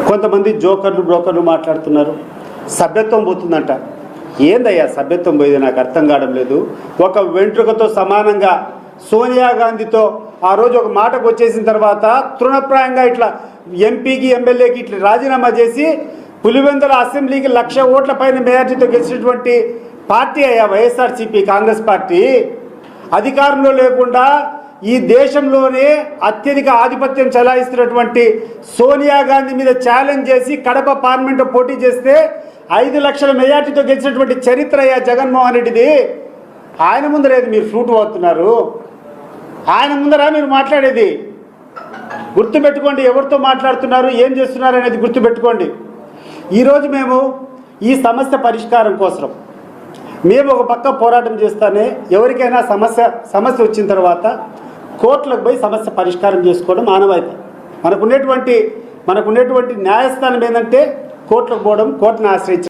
కొంతమంది జోకర్లు బ్రోకర్లు మాట్లాడుతున్నారు, సభ్యత్వం పోతుందంట. ఏందయ్యా సభ్యత్వం పోయేది? నాకు అర్థం కావడం లేదు. ఒక వెంట్రుకతో సమానంగా సోనియా గాంధీతో ఆ రోజు ఒక మాటకు వచ్చేసిన తర్వాత తృణప్రాయంగా ఇట్లా ఎంపీకి ఎమ్మెల్యేకి ఇట్లా రాజీనామా చేసి పులివెందుల అసెంబ్లీకి 1,00,000 ఓట్ల పైన మెజార్టీతో గెలిచినటువంటి పార్టీ అయ్యా వైఎస్ఆర్సీపీ కాంగ్రెస్ పార్టీ. అధికారంలో లేకుండా ఈ దేశంలోనే అత్యధిక ఆధిపత్యం చెలాయిస్తున్నటువంటి సోనియా గాంధీ మీద ఛాలెంజ్ చేసి కడప పార్లమెంట్లో పోటీ చేస్తే 5 లక్షల మెజార్టీతో గెలిచినటువంటి చరిత్ర అయ్యా జగన్మోహన్ రెడ్డిది. ఆయన ముందరేది మీరు ఫ్రూట్ పోతున్నారు? ఆయన ముందరా మీరు మాట్లాడేది? గుర్తుపెట్టుకోండి, ఎవరితో మాట్లాడుతున్నారు, ఏం చేస్తున్నారు అనేది గుర్తుపెట్టుకోండి. ఈరోజు మేము ఈ సమస్య పరిష్కారం కోసం మేము ఒక పక్క పోరాటం చేస్తానే, ఎవరికైనా సమస్య వచ్చిన తర్వాత కోర్టులకు పోయి సమస్య పరిష్కారం చేసుకోవడం ఆనవాయితీ. మనకున్నటువంటి న్యాయస్థానం ఏంటంటే కోర్టులకు పోవడం, కోర్టును ఆశ్రయించడం.